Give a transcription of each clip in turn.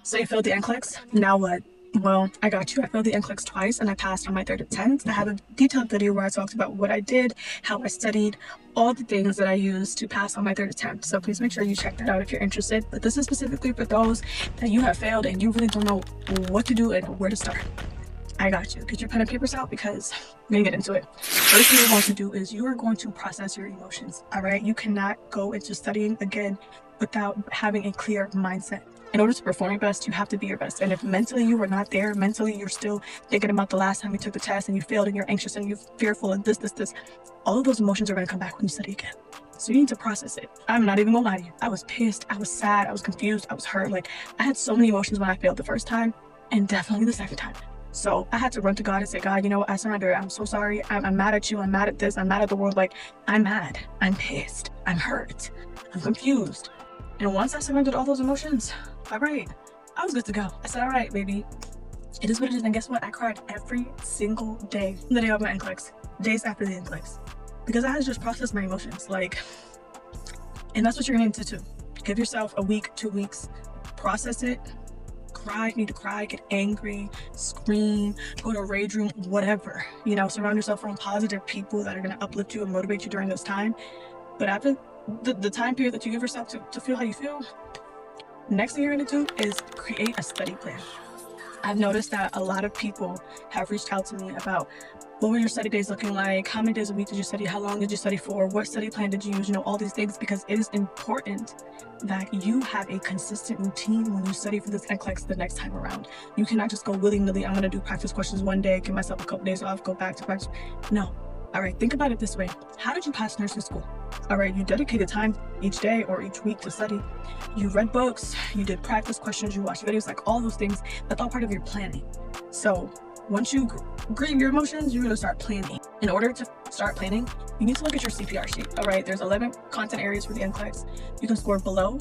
So you failed the NCLEX? Now what? Well, I got you. I failed the NCLEX twice and I passed on my third attempt. I have a detailed video where I talked about what I did, how I studied, all the things that I used to pass on my third attempt. So please make sure you check that out if you're interested. But this is specifically for those that you have failed and you really don't know what to do and where to start. I got you. Get your pen and papers out because we're gonna get into it. First thing you're going to do is you are going to process your emotions. All right. You cannot go into studying again without having a clear mindset. In order to perform your best, you have to be your best. And if mentally you were not there, mentally you're still thinking about the last time you took the test and you failed and you're anxious and you're fearful and this, all of those emotions are going to come back when you study again. So you need to process it. I'm not even gonna lie to you. I was pissed, I was sad, I was confused, I was hurt. Like, I had so many emotions when I failed the first time and definitely the second time. So I had to run to God and say, God, you know what? I surrender. I'm so sorry. I'm mad at you. I'm mad at this. I'm mad at the world. Like, I'm mad. I'm pissed. I'm hurt. I'm confused. And once I surrendered all those emotions, all right, I was good to go. I said, all right, baby, it is what it is. And guess what? I cried every single day the day of my NCLEX, days after the NCLEX, because I had to just process my emotions. Like, and that's what you're going to need to do. Give yourself a week, 2 weeks, process it. Cry, need to cry, get angry, scream, go to a rage room, whatever. You know, surround yourself around positive people that are going to uplift you and motivate you during this time. But after the time period that you give yourself to feel how you feel, next thing you're going to do is create a study plan. I've noticed that a lot of people have reached out to me about what were your study days looking like, how many days a week did you study, how long did you study for, what study plan did you use, you know, all these things, because it is important that you have a consistent routine when you study for this NCLEX the next time around. You cannot just go willy-nilly, I'm going to do practice questions one day, give myself a couple days off, go back to practice. No. All right, think about it this way. How did you pass nursing school? All right, you dedicated time each day or each week to study. You read books, you did practice questions, you watched videos, like all those things. That's all part of your planning. So once you grieve your emotions, you're gonna start planning. In order to start planning, you need to look at your CPR sheet. All right, there's 11 content areas for the NCLEX. You can score below,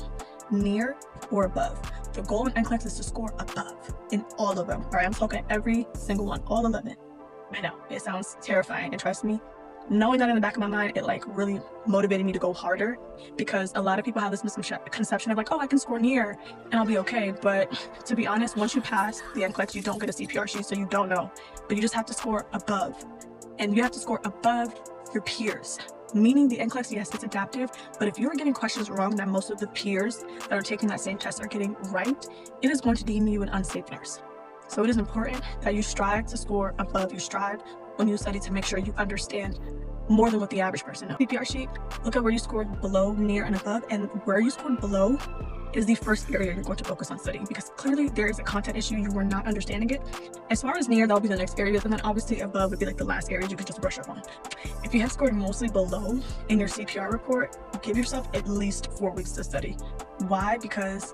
near, or above. The goal in NCLEX is to score above in all of them. All right, I'm talking every single one, all 11. I know, it sounds terrifying, and trust me, knowing that in the back of my mind, it like really motivated me to go harder, because a lot of people have this misconception of like, oh, I can score near and I'll be okay. But to be honest, once you pass the NCLEX, you don't get a CPR sheet, so you don't know, but you just have to score above, and you have to score above your peers. Meaning the NCLEX, yes, it's adaptive, but if you're getting questions wrong that most of the peers that are taking that same test are getting right, it is going to deem you an unsafe nurse. So it is important that you strive to score above. You strive when you study to make sure you understand more than what the average person knows. CPR sheet, look at where you scored below, near, and above, and where you scored below is the first area you're going to focus on studying, because clearly there is a content issue, you were not understanding it. As far as near, that'll be the next area, and then obviously above would be like the last area you could just brush up on. If you have scored mostly below in your CPR report, give yourself at least 4 weeks to study. Why? Because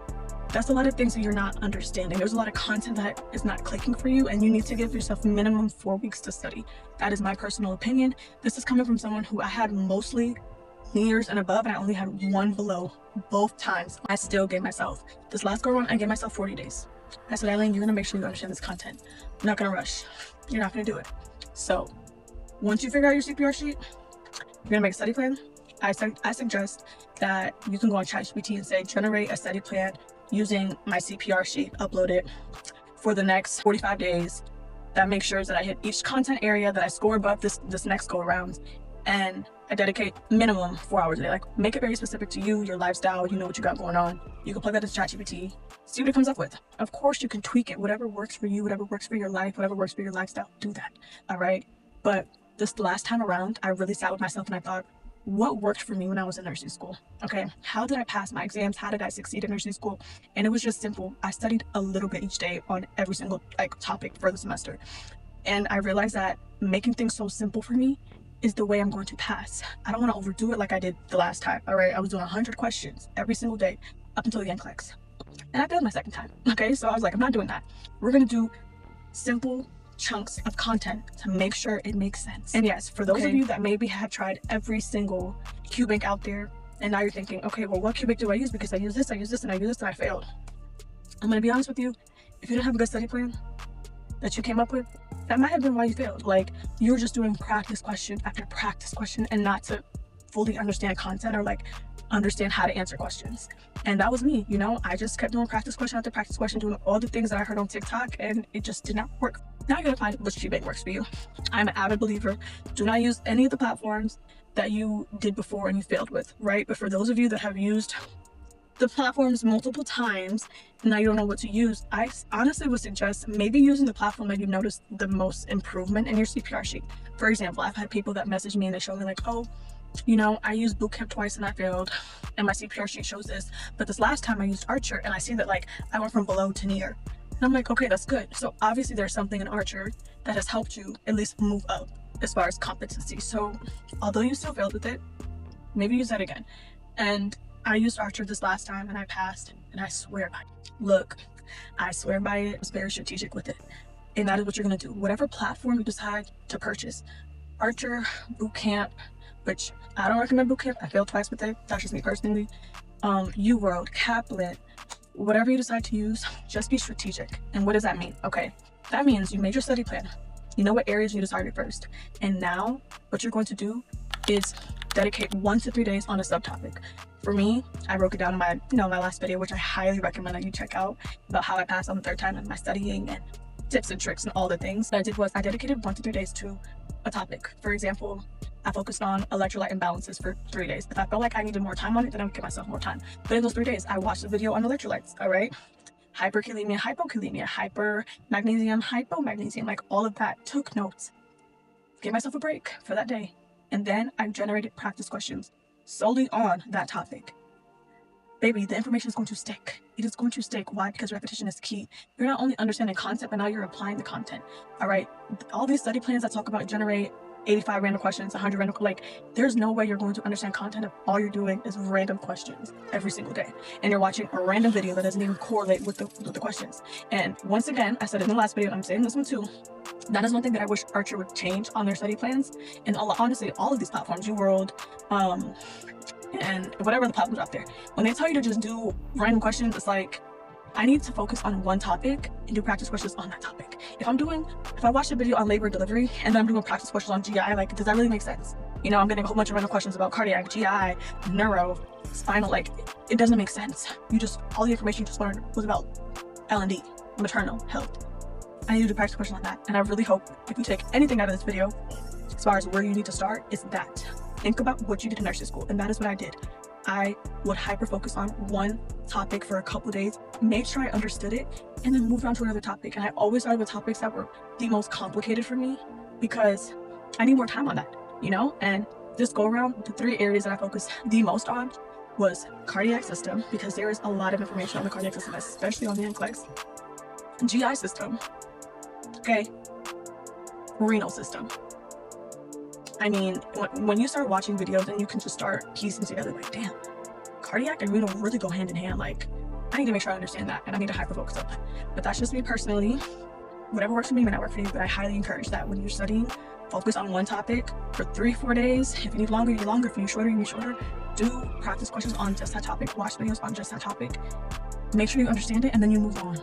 that's a lot of things that you're not understanding. There's a lot of content that is not clicking for you, and you need to give yourself minimum 4 weeks to study. That is my personal opinion. This is coming from someone who I had mostly nears and above, and I only had one below both times. I still gave myself, this last go around, I gave myself 40 days. I said, Eileen, you're gonna make sure you understand this content. I'm not gonna rush. You're not gonna do it. So once you figure out your CPR sheet, you're gonna make a study plan. I suggest that you can go on ChatGPT and say, generate a study plan using my CPR sheet, upload it for the next 45 days. That makes sure that I hit each content area, that I score above this next go around, and I dedicate minimum 4 hours a day. Like, make it very specific to you, your lifestyle, you know what you got going on. You can plug that into ChatGPT, see what it comes up with. Of course, you can tweak it, whatever works for you, whatever works for your life, whatever works for your lifestyle, do that, all right? But this last time around, I really sat with myself and I thought, what worked for me when I was in nursing school? Okay, how did I pass my exams? How did I succeed in nursing school? And it was just simple. I studied a little bit each day on every single topic for the semester. And I realized that making things so simple for me is the way I'm going to pass. I don't want to overdo it like I did the last time, all right? I was doing 100 questions every single day up until the NCLEX. And I failed my second time, okay? So I was like, I'm not doing that. We're going to do simple chunks of content to make sure it makes sense. And yes, for those of you that maybe have tried every single QBank out there, and now you're thinking, okay, well, what QBank do I use? Because I use this, and I use this, and I failed. I'm gonna be honest with you. If you don't have a good study plan that you came up with, that might have been why you failed. Like, you're just doing practice question after practice question and not to fully understand content, or like understand how to answer questions. And that was me, you know, I just kept doing practice question after practice question, doing all the things that I heard on TikTok, and it just did not work. Now you gotta find which you think works for you. I'm an avid believer, do not use any of the platforms that you did before and you failed with, right? But for those of you that have used the platforms multiple times and now you don't know what to use, I honestly would suggest maybe using the platform that you noticed the most improvement in your CPR sheet. For example, I've had people that message me and they show me like, oh, you know, I used Bootcamp twice and I failed and my CPR sheet shows this, but this last time I used Archer and I see that like I went from below to near. And I'm like, okay, that's good. So obviously there's something in Archer that has helped you at least move up as far as competency. So although you still failed with it, maybe use that again. And I used Archer this last time and I passed, and I swear by it. Look, I swear by it. I was very strategic with it. And that is what you're gonna do. Whatever platform you decide to purchase, Archer, Bootcamp, which I don't recommend Bootcamp. I failed twice with it. That's just me personally. UWorld, Kaplan, whatever you decide to use, just be strategic. And what does that mean? Okay, that means you made your study plan. You know what areas you need to target first. And now what you're going to do is dedicate 1 to 3 days on a subtopic. For me, I broke it down in my, my last video, which I highly recommend that you check out, about how I passed on the 3rd time in my studying and tips and tricks and all the things. What I did was I dedicated 1 to 3 days to a topic. For example, I focused on electrolyte imbalances for 3 days. If I felt like I needed more time on it, then I would give myself more time. But in those 3 days, I watched a video on electrolytes, all right? Hyperkalemia, hypokalemia, hypermagnesium, hypomagnesium, like all of that. Took notes. Gave myself a break for that day. And then I generated practice questions solely on that topic. Baby, the information is going to stick. It is going to stick. Why? Because repetition is key. You're not only understanding concept, but now you're applying the content. All right. All these study plans that talk about generate 85 random questions, 100 random, like there's no way you're going to understand content if all you're doing is random questions every single day. And you're watching a random video that doesn't even correlate with the questions. And once again, I said it in the last video, I'm saying this one too. That is one thing that I wish Archer would change on their study plans. And honestly, all of these platforms, UWorld, and whatever the platforms out there, when they tell you to just do random questions, it's like, I need to focus on one topic and do practice questions on that topic. If I watch a video on labor delivery and then I'm doing practice questions on GI, like, does that really make sense? You know, I'm getting a whole bunch of random questions about cardiac, GI, neuro, spinal, like, it doesn't make sense. All the information you just learned was about L&D, maternal health. I need to do practice questions on that. And I really hope if you take anything out of this video, as far as where you need to start, is that. Think about what you did in nursing school, and that is what I did. I would hyper focus on one topic for a couple days, make sure I understood it, and then move on to another topic. And I always started with topics that were the most complicated for me because I need more time on that, you know? And this go around, the 3 areas that I focused the most on was cardiac system, because there is a lot of information on the cardiac system, especially on the NCLEX. GI system, okay? Renal system. I mean, when you start watching videos and you can just start piecing together, like, damn, cardiac and renal really go hand in hand. Like, I need to make sure I understand that, and I need to hyper focus on that. But that's just me personally. Whatever works for me may not work for you, but I highly encourage that when you're studying, focus on one topic for 3-4 days. If you need longer, you need longer. If you need shorter, you need shorter. Do practice questions on just that topic. Watch videos on just that topic. Make sure you understand it, and then you move on.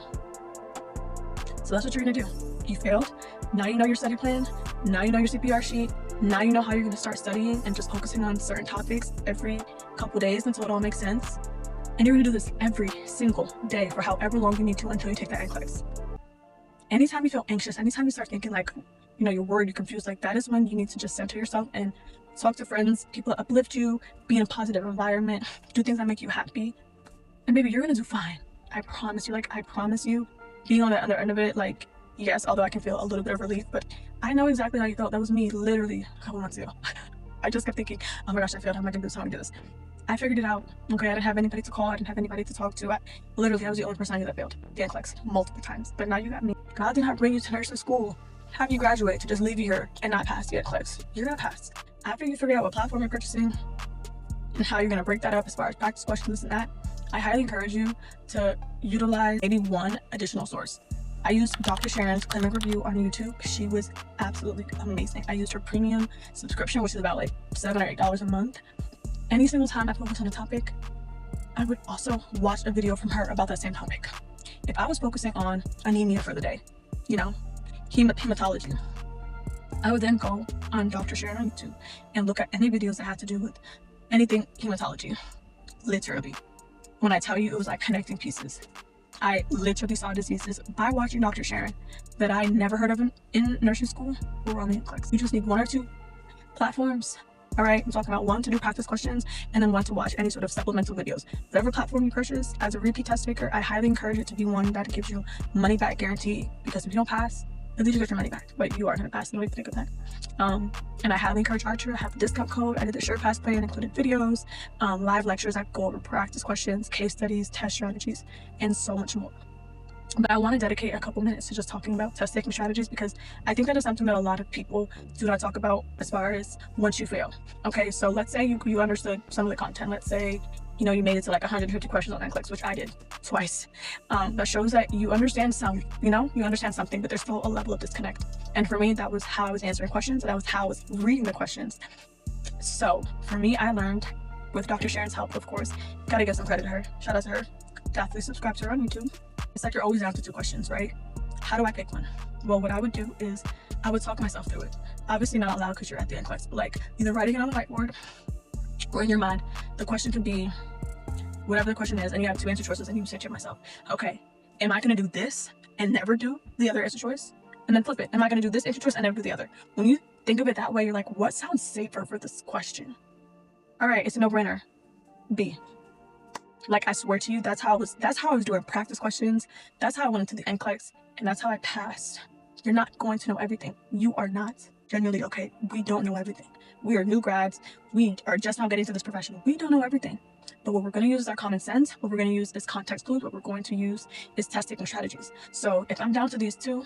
So that's what you're gonna do. You failed. Now you know your study plan. Now you know your CPR sheet. Now you know how you're going to start studying and just focusing on certain topics every couple days until it all makes sense. And you're going to do this every single day for however long you need to until you take that NCLEX. Anytime you feel anxious, anytime you start thinking like, you're worried, you're confused, like that is when you need to just center yourself and talk to friends, people that uplift you, be in a positive environment, do things that make you happy. And baby, you're going to do fine. I promise you, being on the other end of it, like, yes, although I can feel a little bit of relief, but I know exactly how you felt. That was me literally a couple months ago. I just kept thinking, oh my gosh, I failed. How am I going to do this? How am I going to do this? I figured it out. Okay, I didn't have anybody to call. I didn't have anybody to talk to. I was the only person I knew that failed the NCLEX multiple times. But now you got me. God did not bring you to nursing school, have you graduate, to just leave you here and not pass the NCLEX. You're going to pass. After you figure out what platform you're purchasing and how you're going to break that up as far as practice questions and that, I highly encourage you to utilize maybe one additional source. I used Dr. Sharon's clinic review on YouTube. She was absolutely amazing. I used her premium subscription, which is about like $7 or $8 a month. Any single time I focus on a topic, I would also watch a video from her about that same topic. If I was focusing on anemia for the day, hematology, I would then go on Dr. Sharon on YouTube and look at any videos that had to do with anything hematology. literally. When I tell you, it was like connecting pieces. I literally saw diseases by watching Dr. Sharon that I never heard of in nursing school who were on the NCLEX. You just need one or two platforms. All right, I'm talking about one to do practice questions and then one to watch any sort of supplemental videos. Whatever platform you purchase, as a repeat test taker, I highly encourage it to be one that gives you money back guarantee, because if you don't pass, at least you get your money back, but you are going to pass. No way to think of that. And I highly encourage Archer. I have a discount code. I did the Sure Pass plan, included videos, live lectures that go over practice questions, case studies, test strategies, and so much more. But I want to dedicate a couple minutes to just talking about test taking strategies, because I think that is something that a lot of people do not talk about as far as once you fail. Okay, so let's say you understood some of the content. Let's say, you made it to like 150 questions on NCLEX, which I did twice. That shows that you understand you understand something, but there's still a level of disconnect. And for me, that was how I was answering questions, and that was how I was reading the questions. So for me, I learned with Dr. Sharon's help, of course. Gotta give some credit to her. Shout out to her. Definitely subscribe to her on YouTube. It's like you're always down to 2 questions, right? How do I pick one? Well, what I would do is I would talk myself through it. Obviously not out loud because you're at the NCLEX, but like either writing it on the whiteboard or in your mind. The question could be whatever the question is, and you have 2 answer choices, and you say to yourself, okay, am I going to do this and never do the other answer choice? And then flip it. Am I going to do this answer choice and never do the other? When you think of it that way, you're like, what sounds safer for this question? All right, it's a no-brainer. B. Like, I swear to you, that's how I was doing practice questions. That's how I went into the NCLEX, and that's how I passed. You're not going to know everything. You are not. Genuinely, okay, we don't know everything. We are new grads. We are just now getting to this profession. We don't know everything. But what we're going to use is our common sense. What we're going to use is context clues. What we're going to use is test taking strategies. So if I'm down to these 2,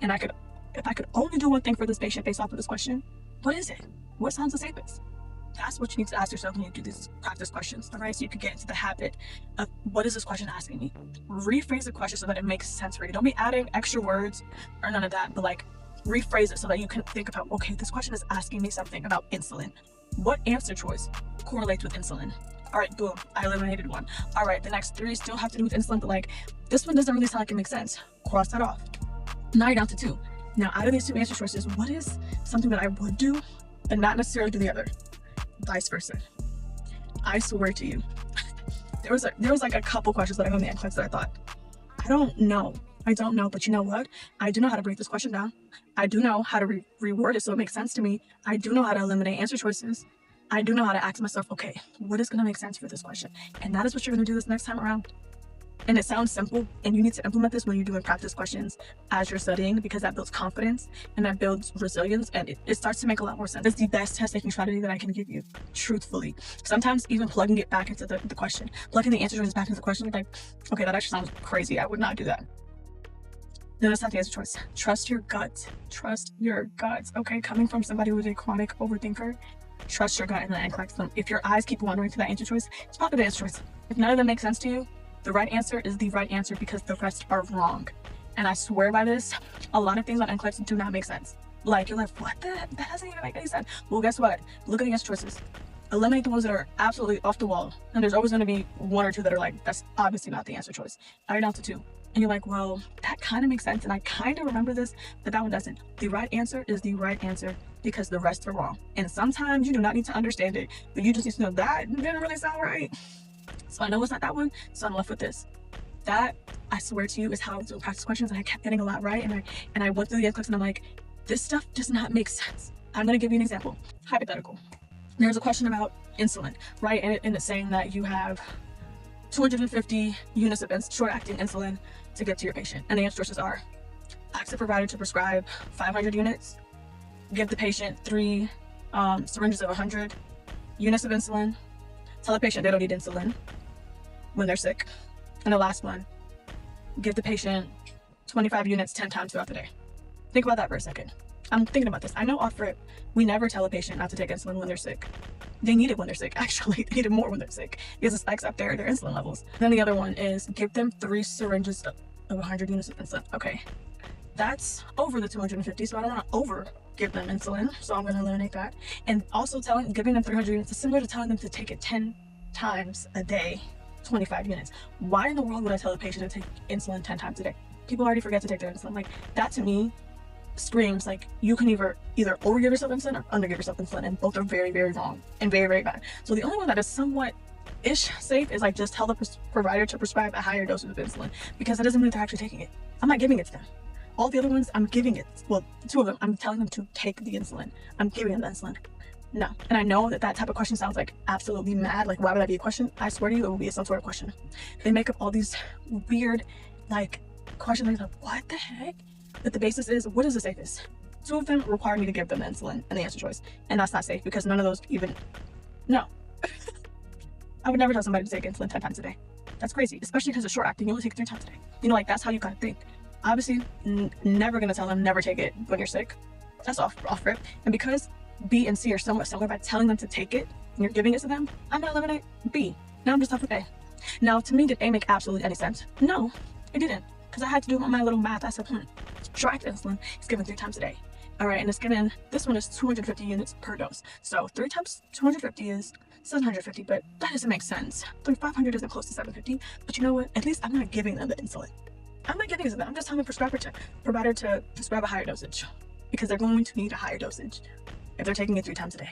and if I could only do one thing for this patient based off of this question, what is it? What sounds the safest? That's what you need to ask yourself when you do these practice questions, all right? So you can get into the habit of, what is this question asking me? Rephrase the question so that it makes sense for you. Don't be adding extra words or none of that, but like rephrase it so that you can think about, okay, this question is asking me something about insulin. What answer choice correlates with insulin? All right, boom, I eliminated one. All right, the next 3 still have to do with insulin, but like this one doesn't really sound like it makes sense. Cross that off. Now you're down to 2. Now out of these 2 answer choices, what is something that I would do and not necessarily do the other? Vice versa. I swear to you, there was like a couple questions that I got on the NCLEX that I thought, I don't know, but you know what? I do know how to break this question down. I do know how to reword it so it makes sense to me. I do know how to eliminate answer choices. I do know how to ask myself, okay, what is going to make sense for this question? And that is what you're going to do this next time around. And it sounds simple, and you need to implement this when you're doing practice questions as you're studying, because that builds confidence and that builds resilience, and it starts to make a lot more sense. It's the best test taking strategy that I can give you, truthfully. Sometimes even plugging it back into the question, plugging the answer choices back into the question, like, okay, that actually sounds crazy. I would not do that. Then that's not the answer choice. Trust your gut. Trust your gut. Okay, coming from somebody who's a chronic overthinker, trust your gut in the NCLEX. If your eyes keep wandering to that answer choice, it's probably the answer choice. If none of them make sense to you, the right answer is the right answer, because the rest are wrong. And I swear by this, a lot of things on NCLEX do not make sense. Like, you're like, what the heck? That doesn't even make any sense. Well, guess what? Look at the answer choices. Eliminate the ones that are absolutely off the wall. And there's always going to be 1 or 2 that are like, that's obviously not the answer choice. Now you're down to 2. And you're like, well, that kind of makes sense. And I kind of remember this, but that one doesn't. The right answer is the right answer, because the rest are wrong. And sometimes you do not need to understand it, but you just need to know that didn't really sound right. So I know it's not that one, so I'm left with this. That, I swear to you, is how I was doing practice questions, and I kept getting a lot right, and I went through the NCLEX, and I'm like, this stuff does not make sense. I'm going to give you an example. Hypothetical. There's a question about insulin, right? And it's saying that you have 250 units of short-acting insulin to get to your patient. And the answer choices are, ask the provider to prescribe 500 units, give the patient 3 syringes of 100 units of insulin, tell the patient they don't need insulin when they're sick. And the last one, give the patient 25 units 10 times throughout the day. Think about that for a second. I'm thinking about this. I know off rip, we never tell a patient not to take insulin when they're sick. They need it when they're sick. Actually, they need it more when they're sick, because it spikes up their insulin levels. Then the other one is give them 3 syringes of 100 units of insulin. Okay, that's over the 250, so I don't want to over give them insulin, so I'm going to eliminate that. And also giving them 300 units is similar to telling them to take it 10 times a day, 25 units. Why in the world would I tell a patient to take insulin 10 times a day? People already forget to take their insulin. Like, that to me screams like you can either over give yourself insulin or under give yourself insulin, and both are very, very wrong and very, very bad. So the only one that is somewhat ish safe is like just tell the provider to prescribe a higher dosage of insulin, because that doesn't mean they're actually taking it. I'm not giving it to them. All the other ones, I'm giving it. Well, 2 of them, I'm telling them to take the insulin. I'm giving them the insulin. No. And I know that that type of question sounds like absolutely mad. Like, why would that be a question? I swear to you, it will be some sort of question. They make up all these weird, like, questions. Like, what the heck? But the basis is, what is the safest? 2 of them require me to give them the insulin and the answer choice. And that's not safe, because none of those even, no. I would never tell somebody to take insulin 10 times a day. That's crazy, especially because it's short acting. You only take it 3 times a day. You know, like, that's how you gotta think. Obviously, never gonna tell them never take it when you're sick. That's off rip. And because B and C are somewhat similar, by telling them to take it and you're giving it to them, I'm gonna eliminate B. Now I'm just left with A. Now, to me, did A make absolutely any sense? No, it didn't, because I had to do my little math. I said, short acting insulin is given 3 times a day. All right, and it's given, this one is 250 units per dose. So 3 times 250 is 750, but that doesn't make sense. 500 isn't close to 750, but you know what? At least I'm not giving them the insulin. I'm not giving it to them. I'm just telling the provider to prescribe a higher dosage, because they're going to need a higher dosage if they're taking it 3 times a day.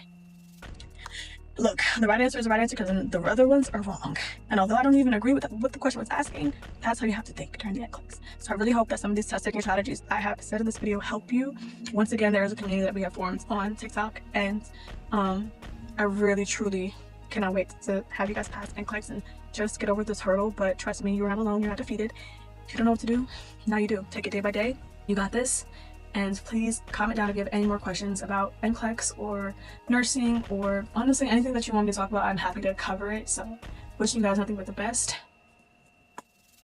Look, the right answer is the right answer, because the other ones are wrong. And although I don't even agree with what the question was asking, that's how you have to think during the NCLEX. So I really hope that some of these test taking strategies I have said in this video help you. Once again, there is a community that we have formed on TikTok, and I really, truly cannot wait to have you guys pass NCLEX and just get over this hurdle. But trust me, you're not alone. You're not defeated. If you don't know what to do, now you do. Take it day by day. You got this. And please comment down if you have any more questions about NCLEX or nursing, or honestly anything that you want me to talk about. I'm happy to cover it. So wishing you guys nothing but the best.